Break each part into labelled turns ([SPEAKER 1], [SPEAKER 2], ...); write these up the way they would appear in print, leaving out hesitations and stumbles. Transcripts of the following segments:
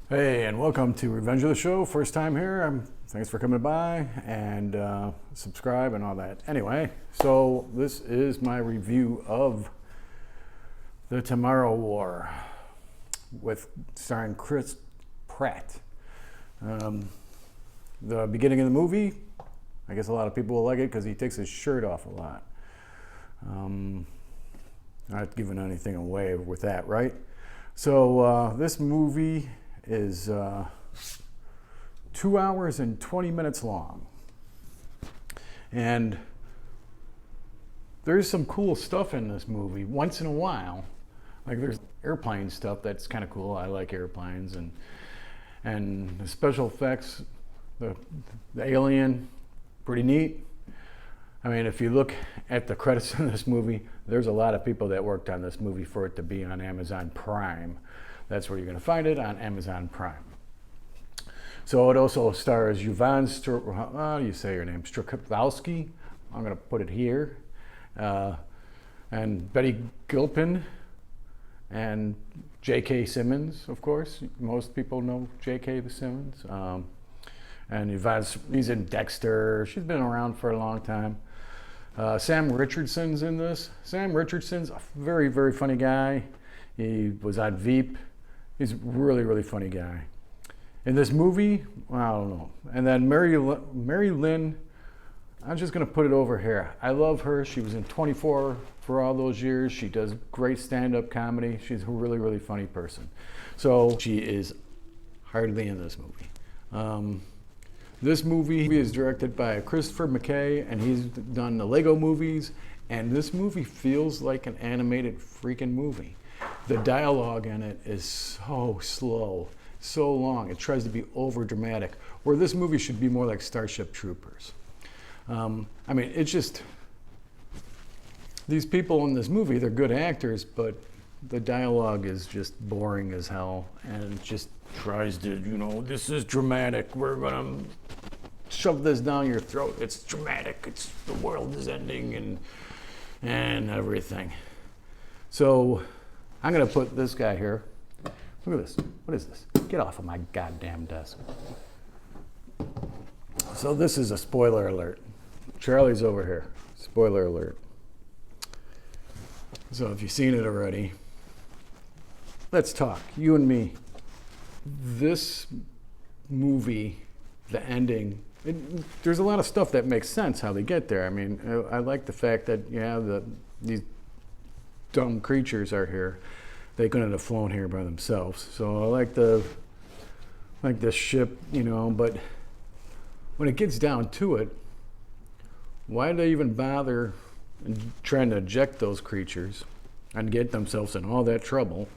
[SPEAKER 1] Hey, and welcome to Revenge of the Show. First time here. Thanks for coming by and subscribe and all that. Anyway, so this is my review of The Tomorrow War with starring Chris Pratt. The beginning of the movie, I guess a lot of people will like it because he takes his shirt off a lot. Not giving anything away with that, right? So this movie is 2 hours and 20 minutes long. And there's some cool stuff in this movie once in a while. Like there's airplane stuff that's kind of cool. I like airplanes and the special effects, the alien, pretty neat. I mean, if you look at the credits in this movie, there's a lot of people that worked on this movie for it to be on Amazon Prime. That's where you're going to find it, on Amazon Prime. So it also stars Yvonne, how do you say her name? Strahovski. I'm going to put it here. And Betty Gilpin and J.K. Simmons, of course. Most people know J.K. Simmons. And Yvonne's, he's in Dexter. She's been around for a long time. Sam Richardson's in this. Sam Richardson's a very, very funny guy. He was on Veep. He's a really, really funny guy. In this movie, well, I don't know. And then Mary Lynn, I'm just going to put it over here. I love her. She was in 24 for all those years. She does great stand-up comedy. She's a really, really funny person. So she is hardly in this movie. This movie is directed by Christopher McKay, and he's done the Lego movies. And this movie feels like an animated freaking movie. The dialogue in it is so slow, so long. It tries to be over dramatic, where this movie should be more like Starship Troopers. I mean, it's just, these people in this movie, they're good actors, but the dialogue is just boring as hell, and it just tries to, you know, this is dramatic. We're gonna shove this down your throat. It's dramatic. It's the world is ending and everything. So I'm going to put this guy here. Look at this. What is this? Get off of my goddamn desk. So this is a spoiler alert. Charlie's over here. Spoiler alert. So if you've seen it already, let's talk. You and me. This movie, the ending, there's a lot of stuff that makes sense how they get there. I mean, I like the fact that, yeah, these dumb creatures are here. They couldn't have flown here by themselves. So I like the ship, you know, but when it gets down to it, why do they even bother trying to eject those creatures and get themselves in all that trouble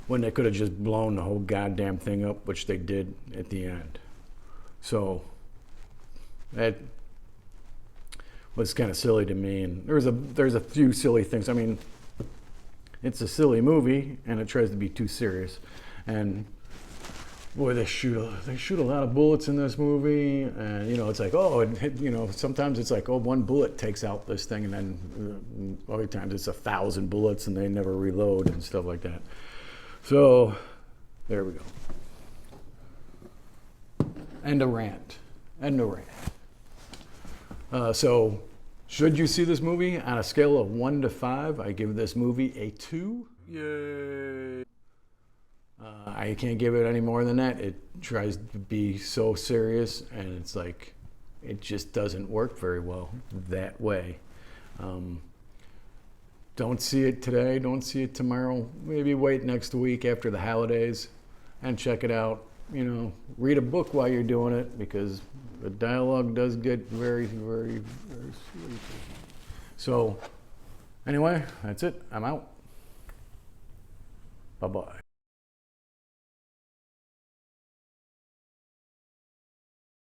[SPEAKER 1] when they could have just blown the whole goddamn thing up, which they did at the end? So that was kind of silly to me, and there's a few silly things. I mean, it's a silly movie, and it tries to be too serious. And boy, they shoot a lot of bullets in this movie, and you know, it's like, oh, you know, sometimes it's like, oh, one bullet takes out this thing, and then other times it's 1,000 bullets, and they never reload and stuff like that. So there we go. End of rant. End of rant. So, should you see this movie? On a scale of 1 to 5, I give this movie a 2. Yay! I can't give it any more than that. It tries to be so serious, and it's like, it just doesn't work very well that way. Don't see it today, don't see it tomorrow. Maybe wait next week after the holidays and check it out. You know, read a book while you're doing it, because the dialogue does get very, very, very sleepy. So, anyway, that's it. I'm out. Bye-bye.